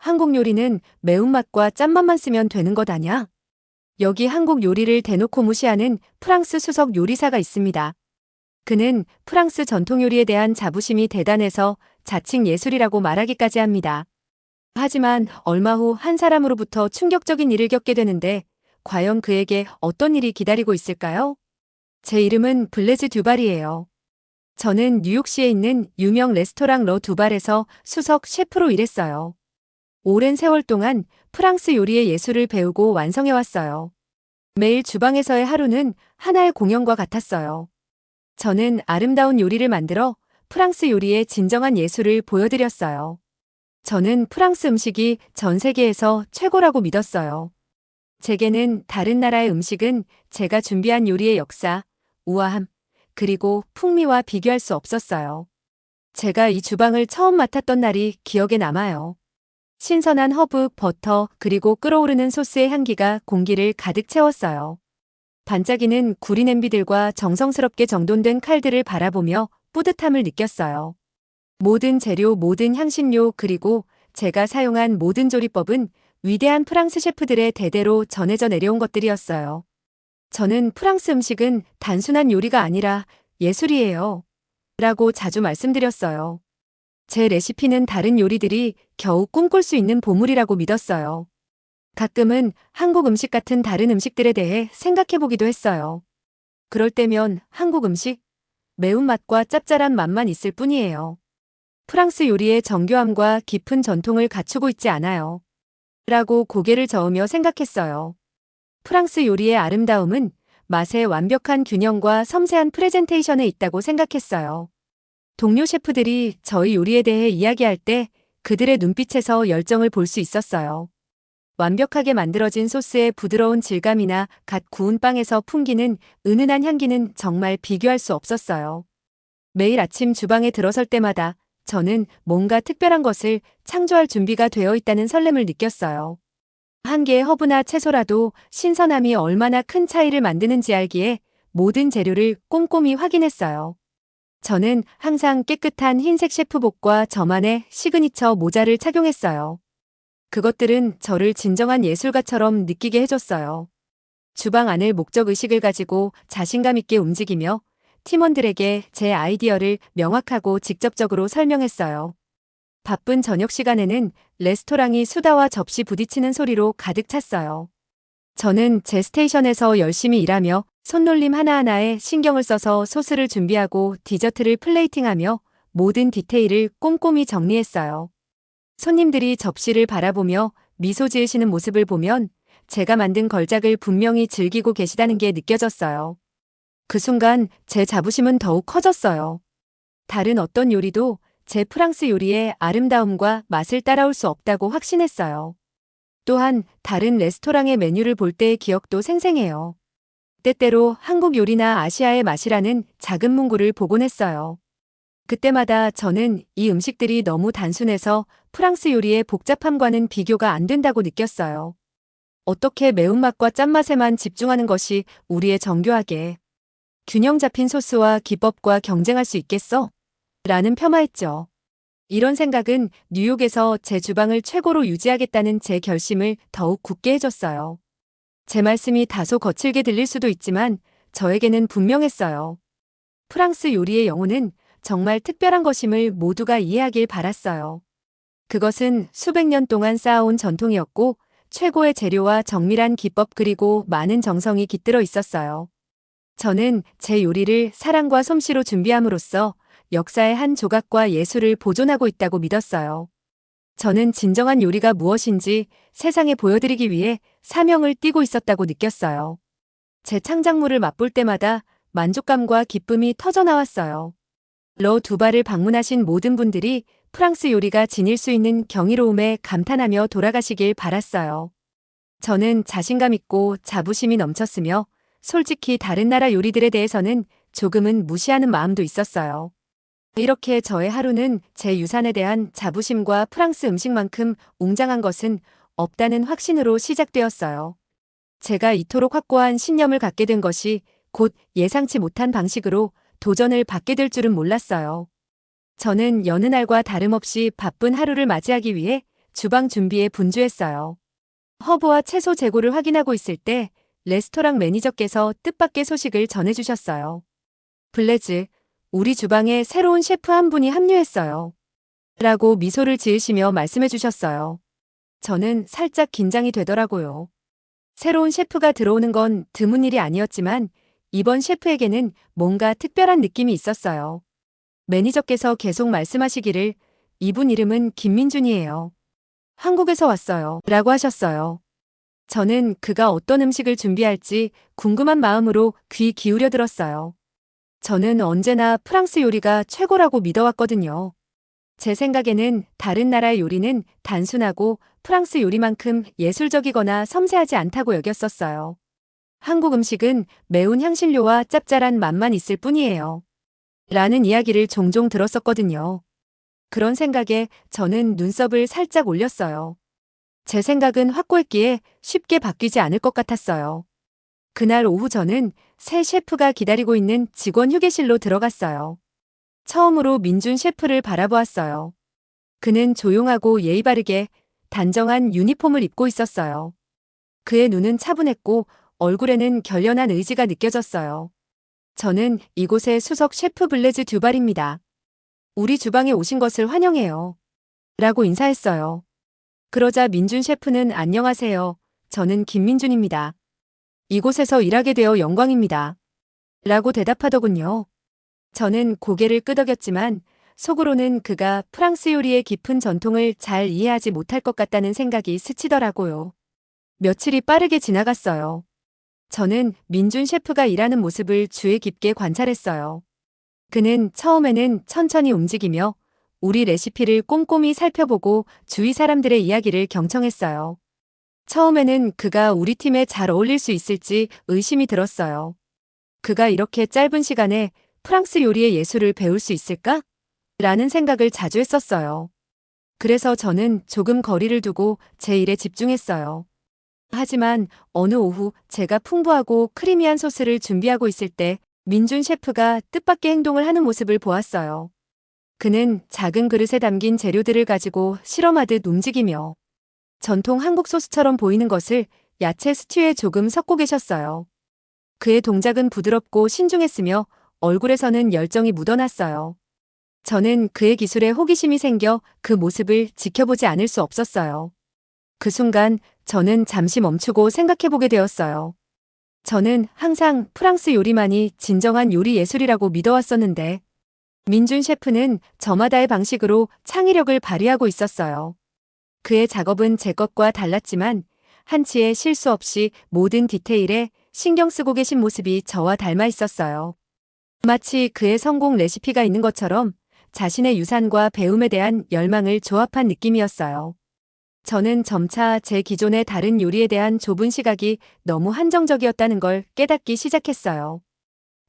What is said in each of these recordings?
한국 요리는 매운맛과 짠맛만 쓰면 되는 것 아냐? 여기 한국 요리를 대놓고 무시하는 프랑스 수석 요리사가 있습니다. 그는 프랑스 전통 요리에 대한 자부심이 대단해서 자칭 예술이라고 말하기까지 합니다. 하지만 얼마 후 한 사람으로부터 충격적인 일을 겪게 되는데 과연 그에게 어떤 일이 기다리고 있을까요? 제 이름은 블레즈 듀발이에요. 저는 뉴욕시에 있는 유명 레스토랑 러 두발에서 수석 셰프로 일했어요. 오랜 세월 동안 프랑스 요리의 예술을 배우고 완성해왔어요. 매일 주방에서의 하루는 하나의 공연과 같았어요. 저는 아름다운 요리를 만들어 프랑스 요리의 진정한 예술을 보여드렸어요. 저는 프랑스 음식이 전 세계에서 최고라고 믿었어요. 제게는 다른 나라의 음식은 제가 준비한 요리의 역사, 우아함, 그리고 풍미와 비교할 수 없었어요. 제가 이 주방을 처음 맡았던 날이 기억에 남아요. 신선한 허브, 버터, 그리고 끓어오르는 소스의 향기가 공기를 가득 채웠어요. 반짝이는 구리 냄비들과 정성스럽게 정돈된 칼들을 바라보며 뿌듯함을 느꼈어요. 모든 재료, 모든 향신료, 그리고 제가 사용한 모든 조리법은 위대한 프랑스 셰프들의 대대로 전해져 내려온 것들이었어요. 저는 프랑스 음식은 단순한 요리가 아니라 예술이에요. 라고 자주 말씀드렸어요. 제 레시피는 다른 요리들이 겨우 꿈꿀 수 있는 보물이라고 믿었어요. 가끔은 한국 음식 같은 다른 음식들에 대해 생각해보기도 했어요. 그럴 때면 한국 음식, 매운맛과 짭짤한 맛만 있을 뿐이에요. 프랑스 요리의 정교함과 깊은 전통을 갖추고 있지 않아요. 라고 고개를 저으며 생각했어요. 프랑스 요리의 아름다움은 맛의 완벽한 균형과 섬세한 프레젠테이션에 있다고 생각했어요. 동료 셰프들이 저희 요리에 대해 이야기할 때 그들의 눈빛에서 열정을 볼 수 있었어요. 완벽하게 만들어진 소스의 부드러운 질감이나 갓 구운 빵에서 풍기는 은은한 향기는 정말 비교할 수 없었어요. 매일 아침 주방에 들어설 때마다 저는 뭔가 특별한 것을 창조할 준비가 되어 있다는 설렘을 느꼈어요. 한 개의 허브나 채소라도 신선함이 얼마나 큰 차이를 만드는지 알기에 모든 재료를 꼼꼼히 확인했어요. 저는 항상 깨끗한 흰색 셰프복과 저만의 시그니처 모자를 착용했어요. 그것들은 저를 진정한 예술가처럼 느끼게 해줬어요. 주방 안을 목적의식을 가지고 자신감 있게 움직이며 팀원들에게 제 아이디어를 명확하고 직접적으로 설명했어요. 바쁜 저녁 시간에는 레스토랑이 수다와 접시 부딪히는 소리로 가득 찼어요. 저는 제 스테이션에서 열심히 일하며 손놀림 하나하나에 신경을 써서 소스를 준비하고 디저트를 플레이팅하며 모든 디테일을 꼼꼼히 정리했어요. 손님들이 접시를 바라보며 미소 지으시는 모습을 보면 제가 만든 걸작을 분명히 즐기고 계시다는 게 느껴졌어요. 그 순간 제 자부심은 더욱 커졌어요. 다른 어떤 요리도 제 프랑스 요리의 아름다움과 맛을 따라올 수 없다고 확신했어요. 또한 다른 레스토랑의 메뉴를 볼 때의 기억도 생생해요. 때때로 한국 요리나 아시아의 맛이라는 작은 문구를 보곤 했어요. 그때마다 저는 이 음식들이 너무 단순해서 프랑스 요리의 복잡함과는 비교가 안 된다고 느꼈어요. 어떻게 매운맛과 짠맛에만 집중하는 것이 우리의 정교하게 균형 잡힌 소스와 기법과 경쟁할 수 있겠어? 라는 폄하했죠. 이런 생각은 뉴욕에서 제 주방을 최고로 유지하겠다는 제 결심을 더욱 굳게 해줬어요. 제 말씀이 다소 거칠게 들릴 수도 있지만 저에게는 분명했어요. 프랑스 요리의 영혼은 정말 특별한 것임을 모두가 이해하길 바랐어요. 그것은 수백 년 동안 쌓아온 전통이었고 최고의 재료와 정밀한 기법 그리고 많은 정성이 깃들어 있었어요. 저는 제 요리를 사랑과 솜씨로 준비함으로써 역사의 한 조각과 예술을 보존하고 있다고 믿었어요. 저는 진정한 요리가 무엇인지 세상에 보여드리기 위해 사명을 띠고 있었다고 느꼈어요. 제 창작물을 맛볼 때마다 만족감과 기쁨이 터져나왔어요. 러 두발을 방문하신 모든 분들이 프랑스 요리가 지닐 수 있는 경이로움에 감탄하며 돌아가시길 바랐어요. 저는 자신감 있고 자부심이 넘쳤으며 솔직히 다른 나라 요리들에 대해서는 조금은 무시하는 마음도 있었어요. 이렇게 저의 하루는 제 유산에 대한 자부심과 프랑스 음식만큼 웅장한 것은 없다는 확신으로 시작되었어요. 제가 이토록 확고한 신념을 갖게 된 것이 곧 예상치 못한 방식으로 도전을 받게 될 줄은 몰랐어요. 저는 여느 날과 다름없이 바쁜 하루를 맞이하기 위해 주방 준비에 분주했어요. 허브와 채소 재고를 확인하고 있을 때 레스토랑 매니저께서 뜻밖의 소식을 전해주셨어요. 블레즈, 우리 주방에 새로운 셰프 한 분이 합류했어요. 라고 미소를 지으시며 말씀해 주셨어요. 저는 살짝 긴장이 되더라고요. 새로운 셰프가 들어오는 건 드문 일이 아니었지만 이번 셰프에게는 뭔가 특별한 느낌이 있었어요. 매니저께서 계속 말씀하시기를 이분 이름은 김민준이에요. 한국에서 왔어요. 라고 하셨어요. 저는 그가 어떤 음식을 준비할지 궁금한 마음으로 귀 기울여 들었어요. 저는 언제나 프랑스 요리가 최고라고 믿어왔거든요. 제 생각에는 다른 나라의 요리는 단순하고 프랑스 요리만큼 예술적이거나 섬세하지 않다고 여겼었어요. 한국 음식은 매운 향신료와 짭짤한 맛만 있을 뿐이에요. 라는 이야기를 종종 들었었거든요. 그런 생각에 저는 눈썹을 살짝 올렸어요. 제 생각은 확고했기에 쉽게 바뀌지 않을 것 같았어요. 그날 오후 저는 새 셰프가 기다리고 있는 직원 휴게실로 들어갔어요. 처음으로 민준 셰프를 바라보았어요. 그는 조용하고 예의 바르게 단정한 유니폼을 입고 있었어요. 그의 눈은 차분했고 얼굴에는 결연한 의지가 느껴졌어요. 저는 이곳의 수석 셰프 블레즈 듀발입니다. 우리 주방에 오신 것을 환영해요. 라고 인사했어요. 그러자 민준 셰프는 안녕하세요. 저는 김민준입니다. 이곳에서 일하게 되어 영광입니다. 라고 대답하더군요. 저는 고개를 끄덕였지만 속으로는 그가 프랑스 요리의 깊은 전통을 잘 이해하지 못할 것 같다는 생각이 스치더라고요. 며칠이 빠르게 지나갔어요. 저는 민준 셰프가 일하는 모습을 주의 깊게 관찰했어요. 그는 처음에는 천천히 움직이며 우리 레시피를 꼼꼼히 살펴보고 주위 사람들의 이야기를 경청했어요. 처음에는 그가 우리 팀에 잘 어울릴 수 있을지 의심이 들었어요. 그가 이렇게 짧은 시간에 프랑스 요리의 예술을 배울 수 있을까? 라는 생각을 자주 했었어요. 그래서 저는 조금 거리를 두고 제 일에 집중했어요. 하지만 어느 오후 제가 풍부하고 크리미한 소스를 준비하고 있을 때 민준 셰프가 뜻밖의 행동을 하는 모습을 보았어요. 그는 작은 그릇에 담긴 재료들을 가지고 실험하듯 움직이며 전통 한국 소스처럼 보이는 것을 야채 스튜에 조금 섞고 계셨어요. 그의 동작은 부드럽고 신중했으며 얼굴에서는 열정이 묻어났어요. 저는 그의 기술에 호기심이 생겨 그 모습을 지켜보지 않을 수 없었어요. 그 순간 저는 잠시 멈추고 생각해보게 되었어요. 저는 항상 프랑스 요리만이 진정한 요리 예술이라고 믿어왔었는데 민준 셰프는 저마다의 방식으로 창의력을 발휘하고 있었어요. 그의 작업은 제 것과 달랐지만 한치의 실수 없이 모든 디테일에 신경 쓰고 계신 모습이 저와 닮아 있었어요. 마치 그의 성공 레시피가 있는 것처럼 자신의 유산과 배움에 대한 열망을 조합한 느낌이었어요. 저는 점차 제 기존의 다른 요리에 대한 좁은 시각이 너무 한정적이었다는 걸 깨닫기 시작했어요.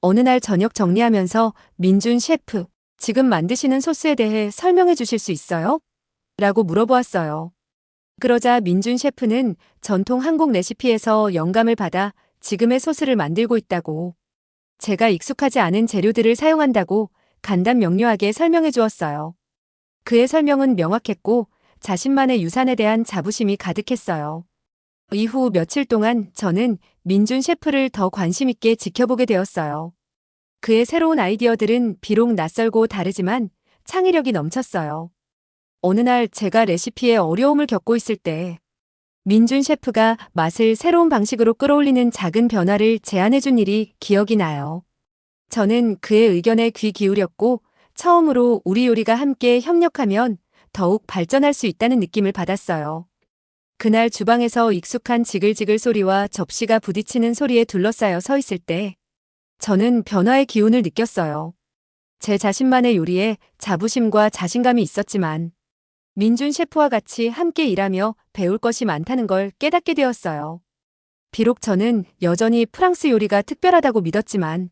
어느 날 저녁 정리하면서 민준 셰프, 지금 만드시는 소스에 대해 설명해 주실 수 있어요? 라고 물어보았어요. 그러자 민준 셰프는 전통 한국 레시피에서 영감을 받아 지금의 소스를 만들고 있다고, 제가 익숙하지 않은 재료들을 사용한다고 간단 명료하게 설명해 주었어요. 그의 설명은 명확했고 자신만의 유산에 대한 자부심이 가득했어요. 이후 며칠 동안 저는 민준 셰프를 더 관심 있게 지켜보게 되었어요. 그의 새로운 아이디어들은 비록 낯설고 다르지만 창의력이 넘쳤어요. 어느 날 제가 레시피에 어려움을 겪고 있을 때 민준 셰프가 맛을 새로운 방식으로 끌어올리는 작은 변화를 제안해준 일이 기억이 나요. 저는 그의 의견에 귀 기울였고 처음으로 우리 요리가 함께 협력하면 더욱 발전할 수 있다는 느낌을 받았어요. 그날 주방에서 익숙한 지글지글 소리와 접시가 부딪히는 소리에 둘러싸여 서 있을 때 저는 변화의 기운을 느꼈어요. 제 자신만의 요리에 자부심과 자신감이 있었지만 민준 셰프와 같이 함께 일하며 배울 것이 많다는 걸 깨닫게 되었어요. 비록 저는 여전히 프랑스 요리가 특별하다고 믿었지만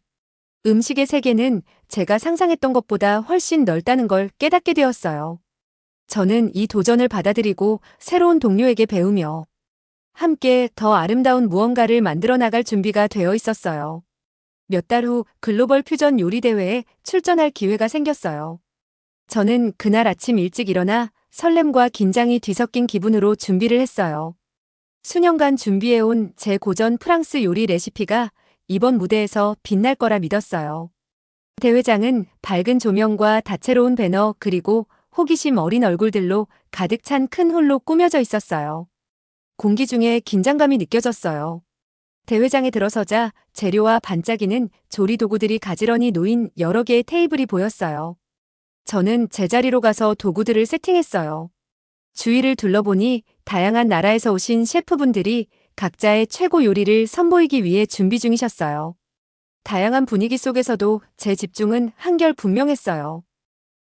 음식의 세계는 제가 상상했던 것보다 훨씬 넓다는 걸 깨닫게 되었어요. 저는 이 도전을 받아들이고 새로운 동료에게 배우며 함께 더 아름다운 무언가를 만들어 나갈 준비가 되어 있었어요. 몇 달 후 글로벌 퓨전 요리 대회에 출전할 기회가 생겼어요. 저는 그날 아침 일찍 일어나 설렘과 긴장이 뒤섞인 기분으로 준비를 했어요. 수년간 준비해온 제 고전 프랑스 요리 레시피가 이번 무대에서 빛날 거라 믿었어요. 대회장은 밝은 조명과 다채로운 배너 그리고 호기심 어린 얼굴들로 가득 찬 큰 홀로 꾸며져 있었어요. 공기 중에 긴장감이 느껴졌어요. 대회장에 들어서자 재료와 반짝이는 조리 도구들이 가지런히 놓인 여러 개의 테이블이 보였어요. 저는 제자리로 가서 도구들을 세팅했어요. 주위를 둘러보니 다양한 나라에서 오신 셰프분들이 각자의 최고 요리를 선보이기 위해 준비 중이셨어요. 다양한 분위기 속에서도 제 집중은 한결 분명했어요.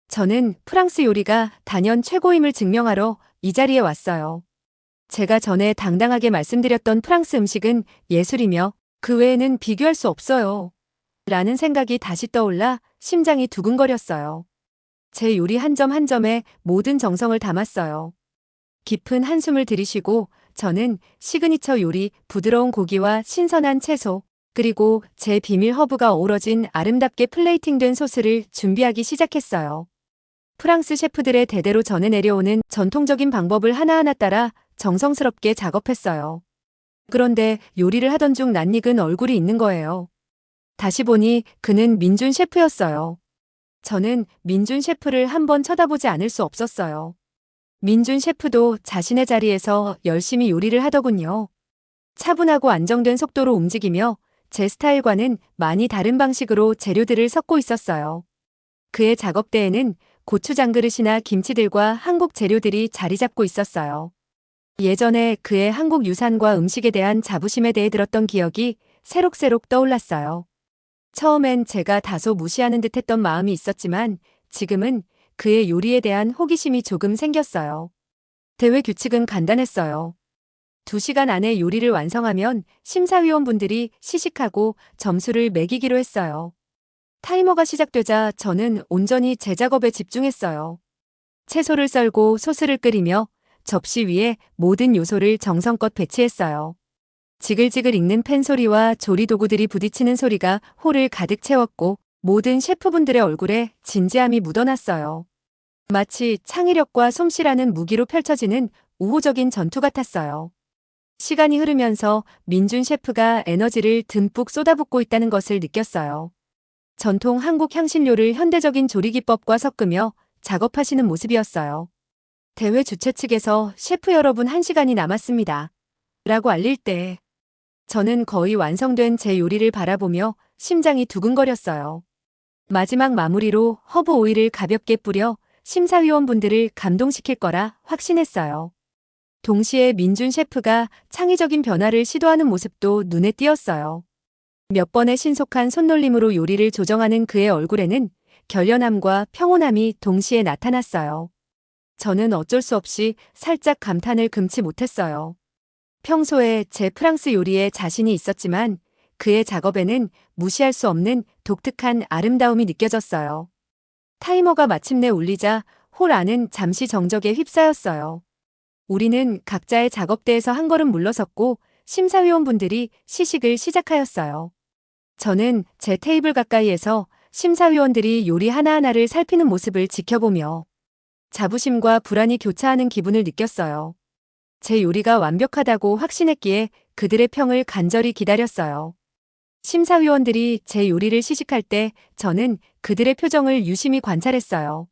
저는 프랑스 요리가 단연 최고임을 증명하러 이 자리에 왔어요. 제가 전에 당당하게 말씀드렸던 프랑스 음식은 예술이며 그 외에는 비교할 수 없어요. 라는 생각이 다시 떠올라 심장이 두근거렸어요. 제 요리 한 점 한 점에 모든 정성을 담았어요. 깊은 한숨을 들이쉬고 저는 시그니처 요리, 부드러운 고기와 신선한 채소, 그리고 제 비밀 허브가 어우러진 아름답게 플레이팅된 소스를 준비하기 시작했어요. 프랑스 셰프들의 대대로 전해 내려오는 전통적인 방법을 하나하나 따라 정성스럽게 작업했어요. 그런데 요리를 하던 중 낯익은 얼굴이 있는 거예요. 다시 보니 그는 민준 셰프였어요. 저는 민준 셰프를 한번 쳐다보지 않을 수 없었어요. 민준 셰프도 자신의 자리에서 열심히 요리를 하더군요. 차분하고 안정된 속도로 움직이며 제 스타일과는 많이 다른 방식으로 재료들을 섞고 있었어요. 그의 작업대에는 고추장 그릇이나 김치들과 한국 재료들이 자리 잡고 있었어요. 예전에 그의 한국 유산과 음식에 대한 자부심에 대해 들었던 기억이 새록새록 떠올랐어요. 처음엔 제가 다소 무시하는 듯했던 마음이 있었지만 지금은 그의 요리에 대한 호기심이 조금 생겼어요. 대회 규칙은 간단했어요. 2시간 안에 요리를 완성하면 심사위원분들이 시식하고 점수를 매기기로 했어요. 타이머가 시작되자 저는 온전히 제 작업에 집중했어요. 채소를 썰고 소스를 끓이며 접시 위에 모든 요소를 정성껏 배치했어요. 지글지글 익는 팬 소리와 조리 도구들이 부딪히는 소리가 홀을 가득 채웠고 모든 셰프분들의 얼굴에 진지함이 묻어났어요. 마치 창의력과 솜씨라는 무기로 펼쳐지는 우호적인 전투 같았어요. 시간이 흐르면서 민준 셰프가 에너지를 듬뿍 쏟아붓고 있다는 것을 느꼈어요. 전통 한국 향신료를 현대적인 조리 기법과 섞으며 작업하시는 모습이었어요. 대회 주최 측에서 셰프 여러분 1시간이 남았습니다. 라고 알릴 때 저는 거의 완성된 제 요리를 바라보며 심장이 두근거렸어요. 마지막 마무리로 허브 오일을 가볍게 뿌려 심사위원분들을 감동시킬 거라 확신했어요. 동시에 민준 셰프가 창의적인 변화를 시도하는 모습도 눈에 띄었어요. 몇 번의 신속한 손놀림으로 요리를 조정하는 그의 얼굴에는 결연함과 평온함이 동시에 나타났어요. 저는 어쩔 수 없이 살짝 감탄을 금치 못했어요. 평소에 제 프랑스 요리에 자신이 있었지만 그의 작업에는 무시할 수 없는 독특한 아름다움이 느껴졌어요. 타이머가 마침내 울리자 홀 안은 잠시 정적에 휩싸였어요. 우리는 각자의 작업대에서 한 걸음 물러섰고 심사위원분들이 시식을 시작하였어요. 저는 제 테이블 가까이에서 심사위원들이 요리 하나하나를 살피는 모습을 지켜보며 자부심과 불안이 교차하는 기분을 느꼈어요. 제 요리가 완벽하다고 확신했기에 그들의 평을 간절히 기다렸어요. 심사위원들이 제 요리를 시식할 때 저는 그들의 표정을 유심히 관찰했어요.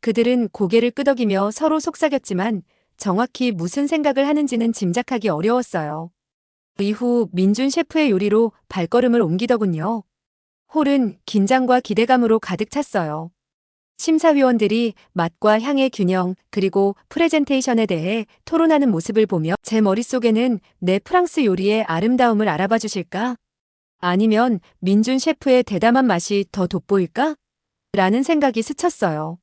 그들은 고개를 끄덕이며 서로 속삭였지만 정확히 무슨 생각을 하는지는 짐작하기 어려웠어요. 이후 민준 셰프의 요리로 발걸음을 옮기더군요. 홀은 긴장과 기대감으로 가득 찼어요. 심사위원들이 맛과 향의 균형 그리고 프레젠테이션에 대해 토론하는 모습을 보며 제 머릿속에는 내 프랑스 요리의 아름다움을 알아봐 주실까? 아니면 민준 셰프의 대담한 맛이 더 돋보일까? 라는 생각이 스쳤어요.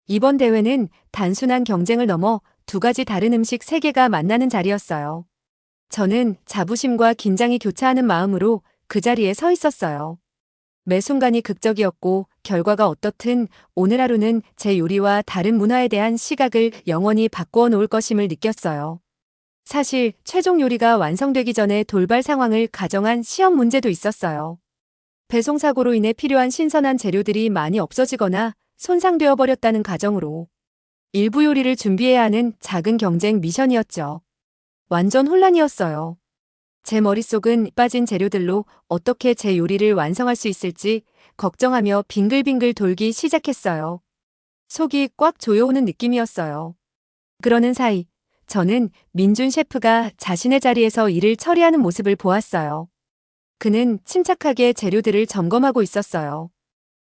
이번 대회는 단순한 경쟁을 넘어 2가지 다른 음식 세계가 만나는 자리였어요. 저는 자부심과 긴장이 교차하는 마음으로 그 자리에 서 있었어요. 매 순간이 극적이었고 결과가 어떻든 오늘 하루는 제 요리와 다른 문화에 대한 시각을 영원히 바꾸어 놓을 것임을 느꼈어요. 사실 최종 요리가 완성되기 전에 돌발 상황을 가정한 시험 문제도 있었어요. 배송 사고로 인해 필요한 신선한 재료들이 많이 없어지거나 손상되어 버렸다는 가정으로 일부 요리를 준비해야 하는 작은 경쟁 미션이었죠. 완전 혼란이었어요. 제 머릿속은 빠진 재료들로 어떻게 제 요리를 완성할 수 있을지 걱정하며 빙글빙글 돌기 시작했어요. 속이 꽉 조여오는 느낌이었어요. 그러는 사이 저는 민준 셰프가 자신의 자리에서 일을 처리하는 모습을 보았어요. 그는 침착하게 재료들을 점검하고 있었어요.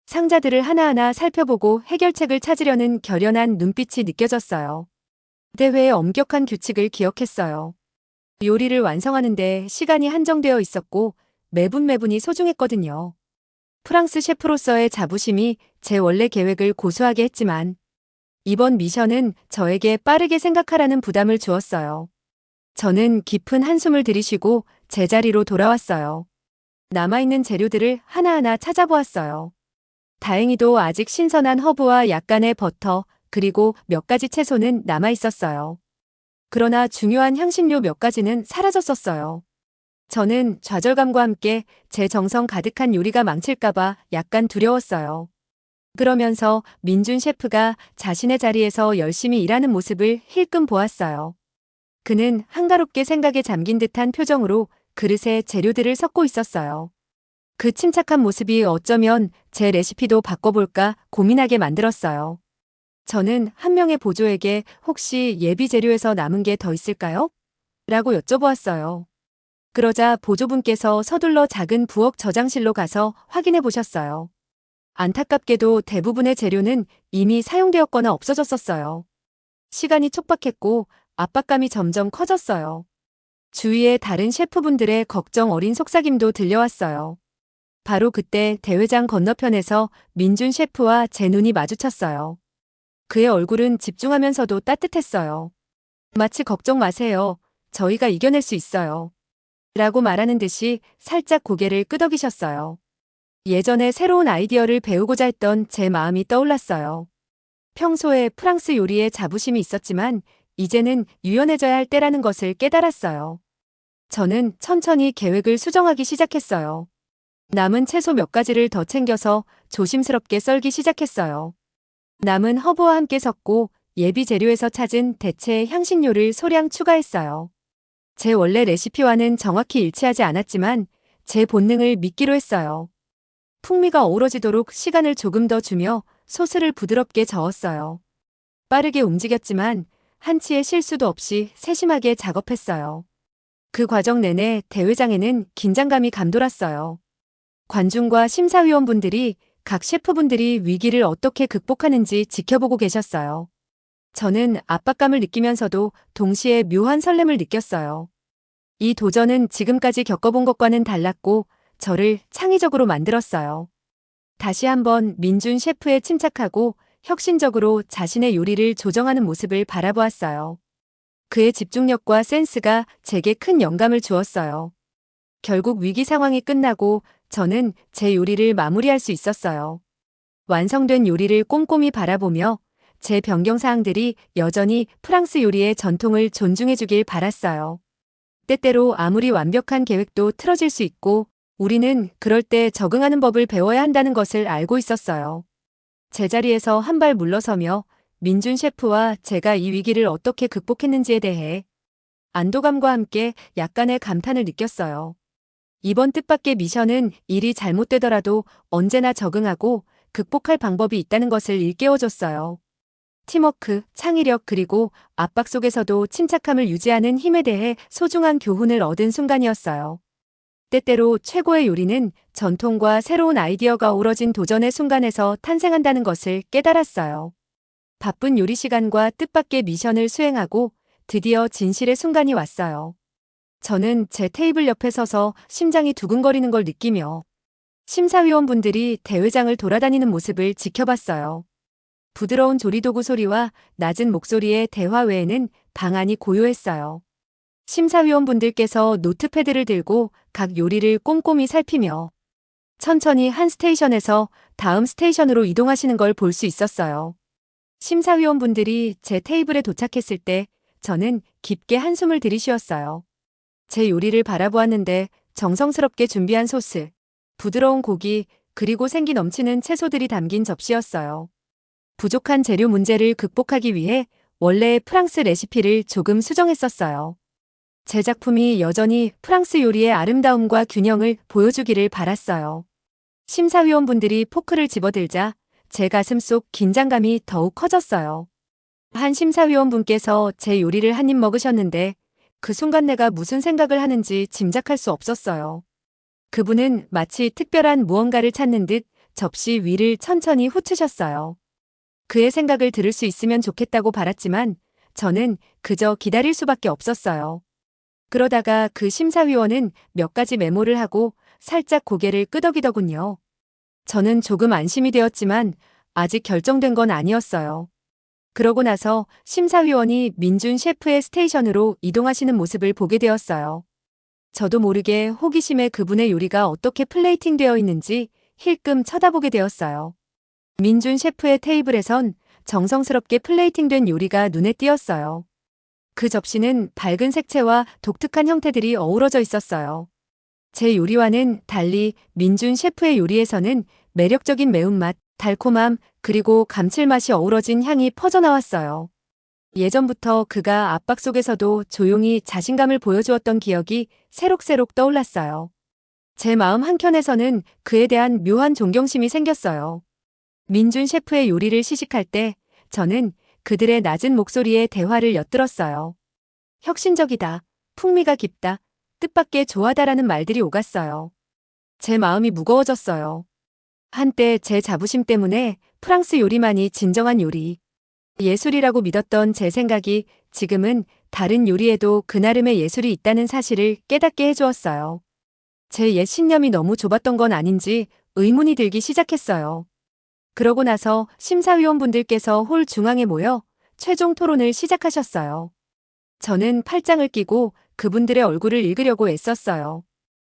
상자들을 하나하나 살펴보고 해결책을 찾으려는 결연한 눈빛이 느껴졌어요. 대회의 엄격한 규칙을 기억했어요. 요리를 완성하는데 시간이 한정되어 있었고 매분매분이 소중했거든요. 프랑스 셰프로서의 자부심이 제 원래 계획을 고수하게 했지만 이번 미션은 저에게 빠르게 생각하라는 부담을 주었어요. 저는 깊은 한숨을 들이쉬고 제자리로 돌아왔어요. 남아있는 재료들을 하나하나 찾아보았어요. 다행히도 아직 신선한 허브와 약간의 버터, 그리고 몇 가지 채소는 남아있었어요. 그러나 중요한 향신료 몇 가지는 사라졌었어요. 저는 좌절감과 함께 제 정성 가득한 요리가 망칠까봐 약간 두려웠어요. 그러면서 민준 셰프가 자신의 자리에서 열심히 일하는 모습을 힐끔 보았어요. 그는 한가롭게 생각에 잠긴 듯한 표정으로 그릇에 재료들을 섞고 있었어요. 그 침착한 모습이 어쩌면 제 레시피도 바꿔볼까 고민하게 만들었어요. 저는 한 명의 보조에게 혹시 예비 재료에서 남은 게 더 있을까요? 라고 여쭤보았어요. 그러자 보조분께서 서둘러 작은 부엌 저장실로 가서 확인해 보셨어요. 안타깝게도 대부분의 재료는 이미 사용되었거나 없어졌었어요. 시간이 촉박했고 압박감이 점점 커졌어요. 주위에 다른 셰프분들의 걱정 어린 속삭임도 들려왔어요. 바로 그때 대회장 건너편에서 민준 셰프와 제 눈이 마주쳤어요. 그의 얼굴은 집중하면서도 따뜻했어요. 마치 걱정 마세요. 저희가 이겨낼 수 있어요. 라고 말하는 듯이 살짝 고개를 끄덕이셨어요. 예전에 새로운 아이디어를 배우고자 했던 제 마음이 떠올랐어요. 평소에 프랑스 요리에 자부심이 있었지만 이제는 유연해져야 할 때라는 것을 깨달았어요. 저는 천천히 계획을 수정하기 시작했어요. 남은 채소 몇 가지를 더 챙겨서 조심스럽게 썰기 시작했어요. 남은 허브와 함께 섞고 예비 재료에서 찾은 대체 향신료를 소량 추가했어요. 제 원래 레시피와는 정확히 일치하지 않았지만 제 본능을 믿기로 했어요. 풍미가 어우러지도록 시간을 조금 더 주며 소스를 부드럽게 저었어요. 빠르게 움직였지만 한치의 실수도 없이 세심하게 작업했어요. 그 과정 내내 대회장에는 긴장감이 감돌았어요. 관중과 심사위원분들이 각 셰프분들이 위기를 어떻게 극복하는지 지켜보고 계셨어요. 저는 압박감을 느끼면서도 동시에 묘한 설렘을 느꼈어요. 이 도전은 지금까지 겪어본 것과는 달랐고 저를 창의적으로 만들었어요. 다시 한번 민준 셰프의 침착하고 혁신적으로 자신의 요리를 조정하는 모습을 바라보았어요. 그의 집중력과 센스가 제게 큰 영감을 주었어요. 결국 위기 상황이 끝나고 저는 제 요리를 마무리할 수 있었어요. 완성된 요리를 꼼꼼히 바라보며 제 변경사항들이 여전히 프랑스 요리의 전통을 존중해주길 바랐어요. 때때로 아무리 완벽한 계획도 틀어질 수 있고 우리는 그럴 때 적응하는 법을 배워야 한다는 것을 알고 있었어요. 제자리에서 한 발 물러서며 민준 셰프와 제가 이 위기를 어떻게 극복했는지에 대해 안도감과 함께 약간의 감탄을 느꼈어요. 이번 뜻밖의 미션은 일이 잘못되더라도 언제나 적응하고 극복할 방법이 있다는 것을 일깨워줬어요. 팀워크, 창의력 그리고 압박 속에서도 침착함을 유지하는 힘에 대해 소중한 교훈을 얻은 순간이었어요. 때때로 최고의 요리는 전통과 새로운 아이디어가 어우러진 도전의 순간에서 탄생한다는 것을 깨달았어요. 바쁜 요리 시간과 뜻밖의 미션을 수행하고 드디어 진실의 순간이 왔어요. 저는 제 테이블 옆에 서서 심장이 두근거리는 걸 느끼며 심사위원분들이 대회장을 돌아다니는 모습을 지켜봤어요. 부드러운 조리도구 소리와 낮은 목소리의 대화 외에는 방안이 고요했어요. 심사위원분들께서 노트패드를 들고 각 요리를 꼼꼼히 살피며 천천히 한 스테이션에서 다음 스테이션으로 이동하시는 걸 볼 수 있었어요. 심사위원분들이 제 테이블에 도착했을 때 저는 깊게 한숨을 들이쉬었어요. 제 요리를 바라보았는데 정성스럽게 준비한 소스, 부드러운 고기, 그리고 생기 넘치는 채소들이 담긴 접시였어요. 부족한 재료 문제를 극복하기 위해 원래의 프랑스 레시피를 조금 수정했었어요. 제 작품이 여전히 프랑스 요리의 아름다움과 균형을 보여주기를 바랐어요. 심사위원분들이 포크를 집어들자 제 가슴 속 긴장감이 더욱 커졌어요. 한 심사위원분께서 제 요리를 한 입 먹으셨는데 그 순간 내가 무슨 생각을 하는지 짐작할 수 없었어요. 그분은 마치 특별한 무언가를 찾는 듯 접시 위를 천천히 훑으셨어요. 그의 생각을 들을 수 있으면 좋겠다고 바랐지만 저는 그저 기다릴 수밖에 없었어요. 그러다가 그 심사위원은 몇 가지 메모를 하고 살짝 고개를 끄덕이더군요. 저는 조금 안심이 되었지만 아직 결정된 건 아니었어요. 그러고 나서 심사위원이 민준 셰프의 스테이션으로 이동하시는 모습을 보게 되었어요. 저도 모르게 호기심에 그분의 요리가 어떻게 플레이팅 되어 있는지 힐끔 쳐다보게 되었어요. 민준 셰프의 테이블에선 정성스럽게 플레이팅된 요리가 눈에 띄었어요. 그 접시는 밝은 색채와 독특한 형태들이 어우러져 있었어요. 제 요리와는 달리 민준 셰프의 요리에서는 매력적인 매운맛, 달콤함, 그리고 감칠맛이 어우러진 향이 퍼져나왔어요. 예전부터 그가 압박 속에서도 조용히 자신감을 보여주었던 기억이 새록새록 떠올랐어요. 제 마음 한켠에서는 그에 대한 묘한 존경심이 생겼어요. 민준 셰프의 요리를 시식할 때 저는 그들의 낮은 목소리에 대화를 엿들었어요. 혁신적이다, 풍미가 깊다, 뜻밖의 조하다라는 말들이 오갔어요. 제 마음이 무거워졌어요. 한때 제 자부심 때문에 프랑스 요리만이 진정한 요리, 예술이라고 믿었던 제 생각이 지금은 다른 요리에도 그 나름의 예술이 있다는 사실을 깨닫게 해주었어요. 제 옛 신념이 너무 좁았던 건 아닌지 의문이 들기 시작했어요. 그러고 나서 심사위원분들께서 홀 중앙에 모여 최종 토론을 시작하셨어요. 저는 팔짱을 끼고 그분들의 얼굴을 읽으려고 애썼어요.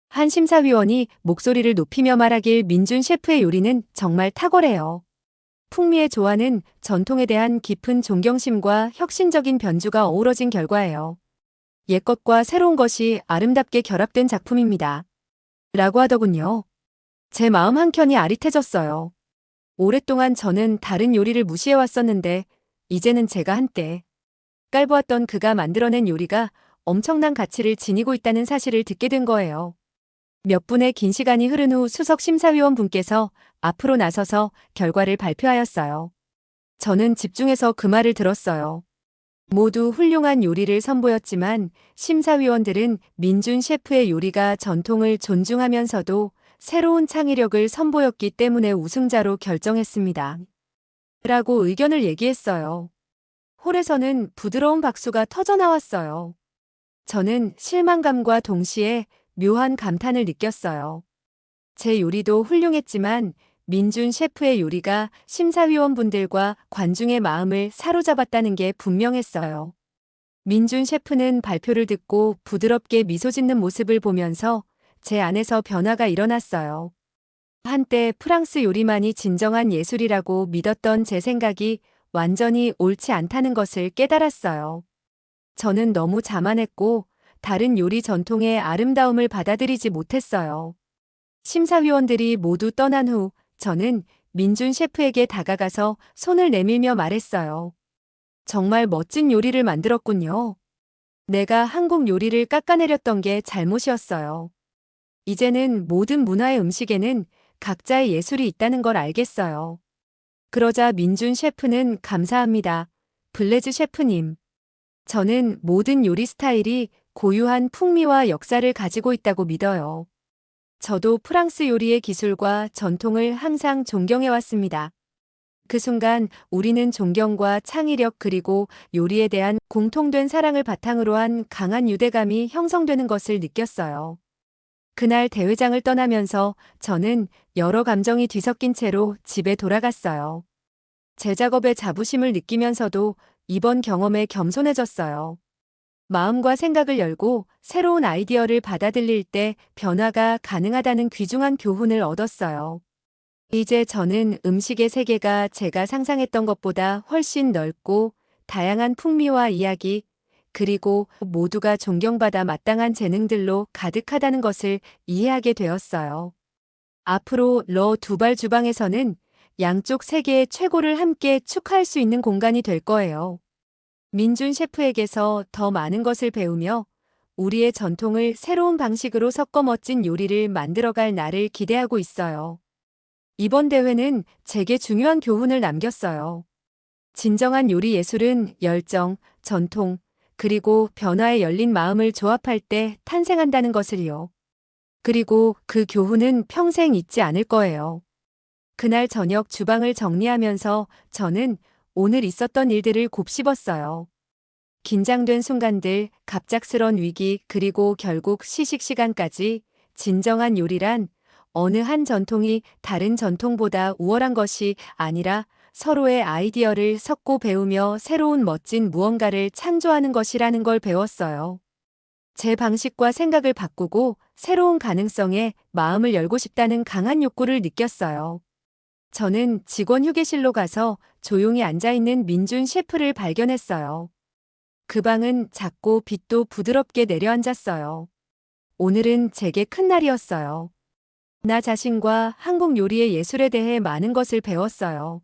한 심사위원이 목소리를 높이며 말하길 민준 셰프의 요리는 정말 탁월해요. 풍미의 조화는 전통에 대한 깊은 존경심과 혁신적인 변주가 어우러진 결과예요. 옛것과 새로운 것이 아름답게 결합된 작품입니다. 라고 하더군요. 제 마음 한켠이 아릿해졌어요. 오랫동안 저는 다른 요리를 무시해왔었는데 이제는 제가 한때 깔보았던 그가 만들어낸 요리가 엄청난 가치를 지니고 있다는 사실을 듣게 된 거예요. 몇 분의 긴 시간이 흐른 후 수석 심사위원 분께서 앞으로 나서서 결과를 발표하였어요. 저는 집중해서 그 말을 들었어요. 모두 훌륭한 요리를 선보였지만 심사위원들은 민준 셰프의 요리가 전통을 존중하면서도 새로운 창의력을 선보였기 때문에 우승자로 결정했습니다. 라고 의견을 얘기했어요. 홀에서는 부드러운 박수가 터져나왔어요. 저는 실망감과 동시에 묘한 감탄을 느꼈어요. 제 요리도 훌륭했지만 민준 셰프의 요리가 심사위원분들과 관중의 마음을 사로잡았다는 게 분명했어요. 민준 셰프는 발표를 듣고 부드럽게 미소 짓는 모습을 보면서 제 안에서 변화가 일어났어요. 한때 프랑스 요리만이 진정한 예술이라고 믿었던 제 생각이 완전히 옳지 않다는 것을 깨달았어요. 저는 너무 자만했고 다른 요리 전통의 아름다움을 받아들이지 못했어요. 심사위원들이 모두 떠난 후 저는 민준 셰프에게 다가가서 손을 내밀며 말했어요. 정말 멋진 요리를 만들었군요. 내가 한국 요리를 깎아내렸던 게 잘못이었어요. 이제는 모든 문화의 음식에는 각자의 예술이 있다는 걸 알겠어요. 그러자 민준 셰프는 감사합니다. 블레즈 셰프님. 저는 모든 요리 스타일이 고유한 풍미와 역사를 가지고 있다고 믿어요. 저도 프랑스 요리의 기술과 전통을 항상 존경해왔습니다. 그 순간 우리는 존경과 창의력 그리고 요리에 대한 공통된 사랑을 바탕으로 한 강한 유대감이 형성되는 것을 느꼈어요. 그날 대회장을 떠나면서 저는 여러 감정이 뒤섞인 채로 집에 돌아갔어요. 제 작업에 자부심을 느끼면서도 이번 경험에 겸손해졌어요. 마음과 생각을 열고 새로운 아이디어를 받아들일 때 변화가 가능하다는 귀중한 교훈을 얻었어요. 이제 저는 음식의 세계가 제가 상상했던 것보다 훨씬 넓고 다양한 풍미와 이야기, 그리고 모두가 존경받아 마땅한 재능들로 가득하다는 것을 이해하게 되었어요. 앞으로 러 두발 주방에서는 양쪽 세계의 최고를 함께 축하할 수 있는 공간이 될 거예요. 민준 셰프에게서 더 많은 것을 배우며 우리의 전통을 새로운 방식으로 섞어 멋진 요리를 만들어갈 날을 기대하고 있어요. 이번 대회는 제게 중요한 교훈을 남겼어요. 진정한 요리 예술은 열정, 전통, 그리고 변화에 열린 마음을 조합할 때 탄생한다는 것을요. 그리고 그 교훈은 평생 잊지 않을 거예요. 그날 저녁 주방을 정리하면서 저는 오늘 있었던 일들을 곱씹었어요. 긴장된 순간들, 갑작스런 위기, 그리고 결국 시식 시간까지. 진정한 요리란 어느 한 전통이 다른 전통보다 우월한 것이 아니라 서로의 아이디어를 섞고 배우며 새로운 멋진 무언가를 창조하는 것이라는 걸 배웠어요. 제 방식과 생각을 바꾸고 새로운 가능성에 마음을 열고 싶다는 강한 욕구를 느꼈어요. 저는 직원 휴게실로 가서 조용히 앉아있는 민준 셰프를 발견했어요. 그 방은 작고 빛도 부드럽게 내려앉았어요. 오늘은 제게 큰 날이었어요. 나 자신과 한국 요리의 예술에 대해 많은 것을 배웠어요.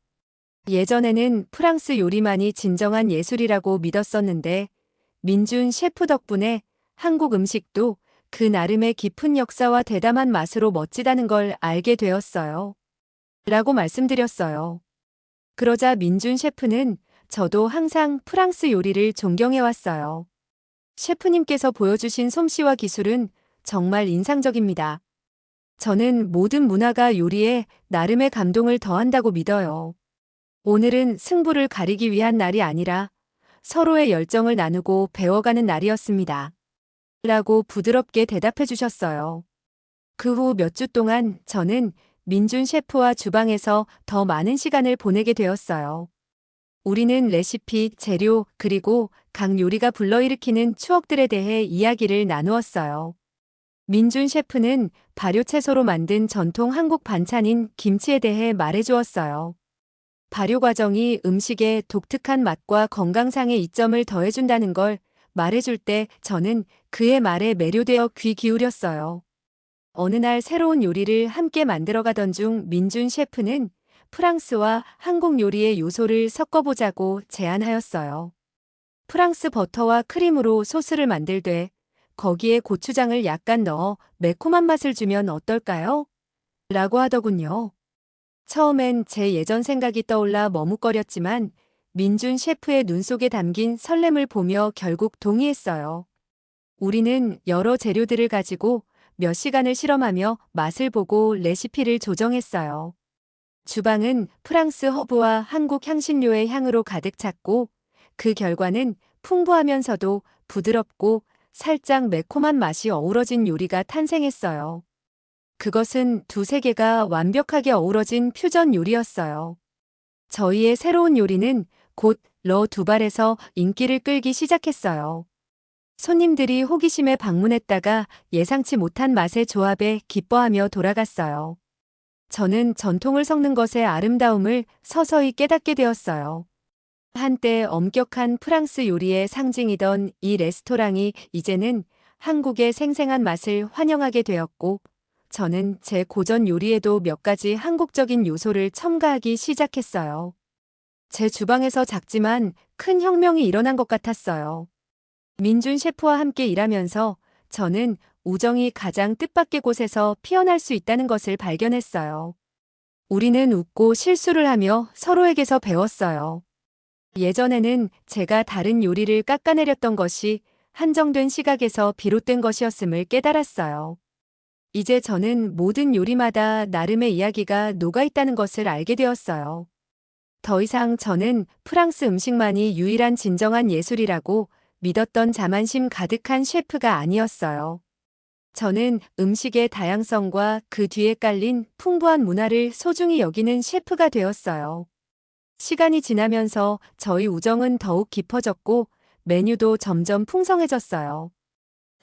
예전에는 프랑스 요리만이 진정한 예술이라고 믿었었는데 민준 셰프 덕분에 한국 음식도 그 나름의 깊은 역사와 대담한 맛으로 멋지다는 걸 알게 되었어요. 라고 말씀드렸어요. 그러자 민준 셰프는 저도 항상 프랑스 요리를 존경해왔어요. 셰프님께서 보여주신 솜씨와 기술은 정말 인상적입니다. 저는 모든 문화가 요리에 나름의 감동을 더한다고 믿어요. 오늘은 승부를 가리기 위한 날이 아니라 서로의 열정을 나누고 배워가는 날이었습니다. 라고 부드럽게 대답해 주셨어요. 그 후 몇 주 동안 저는 민준 셰프와 주방에서 더 많은 시간을 보내게 되었어요. 우리는 레시피, 재료, 그리고 각 요리가 불러일으키는 추억들에 대해 이야기를 나누었어요. 민준 셰프는 발효 채소로 만든 전통 한국 반찬인 김치에 대해 말해주었어요. 발효 과정이 음식에 독특한 맛과 건강상의 이점을 더해준다는 걸 말해줄 때 저는 그의 말에 매료되어 귀 기울였어요. 어느 날 새로운 요리를 함께 만들어가던 중 민준 셰프는 프랑스와 한국 요리의 요소를 섞어보자고 제안하였어요. 프랑스 버터와 크림으로 소스를 만들되 거기에 고추장을 약간 넣어 매콤한 맛을 주면 어떨까요? 라고 하더군요. 처음엔 제 예전 생각이 떠올라 머뭇거렸지만 민준 셰프의 눈 속에 담긴 설렘을 보며 결국 동의했어요. 우리는 여러 재료들을 가지고 몇 시간을 실험하며 맛을 보고 레시피를 조정했어요. 주방은 프랑스 허브와 한국 향신료의 향으로 가득 찼고 그 결과는 풍부하면서도 부드럽고 살짝 매콤한 맛이 어우러진 요리가 탄생했어요. 그것은 두 세계가 완벽하게 어우러진 퓨전 요리였어요. 저희의 새로운 요리는 곧 러 두발에서 인기를 끌기 시작했어요. 손님들이 호기심에 방문했다가 예상치 못한 맛의 조합에 기뻐하며 돌아갔어요. 저는 전통을 섞는 것의 아름다움을 서서히 깨닫게 되었어요. 한때 엄격한 프랑스 요리의 상징이던 이 레스토랑이 이제는 한국의 생생한 맛을 환영하게 되었고, 저는 제 고전 요리에도 몇 가지 한국적인 요소를 첨가하기 시작했어요. 제 주방에서 작지만 큰 혁명이 일어난 것 같았어요. 민준 셰프와 함께 일하면서 저는 우정이 가장 뜻밖의 곳에서 피어날 수 있다는 것을 발견했어요. 우리는 웃고 실수를 하며 서로에게서 배웠어요. 예전에는 제가 다른 요리를 깎아내렸던 것이 한정된 시각에서 비롯된 것이었음을 깨달았어요. 이제 저는 모든 요리마다 나름의 이야기가 녹아있다는 것을 알게 되었어요. 더 이상 저는 프랑스 음식만이 유일한 진정한 예술이라고 믿었던 자만심 가득한 셰프가 아니었어요. 저는 음식의 다양성과 그 뒤에 깔린 풍부한 문화를 소중히 여기는 셰프가 되었어요. 시간이 지나면서 저희 우정은 더욱 깊어졌고 메뉴도 점점 풍성해졌어요.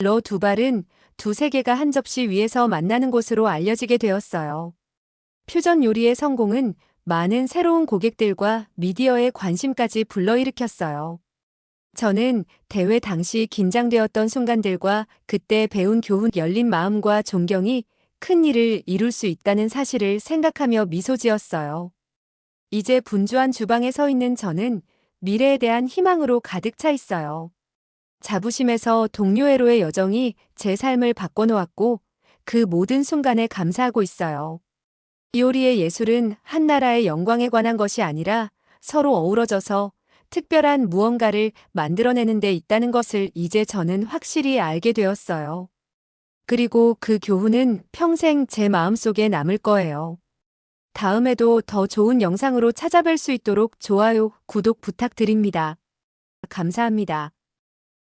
러 두발은 두 세계가 한 접시 위에서 만나는 곳으로 알려지게 되었어요. 퓨전 요리의 성공은 많은 새로운 고객들과 미디어의 관심까지 불러일으켰어요. 저는 대회 당시 긴장되었던 순간들과 그때 배운 교훈, 열린 마음과 존경이 큰 일을 이룰 수 있다는 사실을 생각하며 미소 지었어요. 이제 분주한 주방에 서 있는 저는 미래에 대한 희망으로 가득 차 있어요. 자부심에서 동료애로의 여정이 제 삶을 바꿔놓았고 그 모든 순간에 감사하고 있어요. 이효리의 예술은 한 나라의 영광에 관한 것이 아니라 서로 어우러져서 특별한 무언가를 만들어내는 데 있다는 것을 이제 저는 확실히 알게 되었어요. 그리고 그 교훈은 평생 제 마음속에 남을 거예요. 다음에도 더 좋은 영상으로 찾아뵐 수 있도록 좋아요, 구독 부탁드립니다. 감사합니다.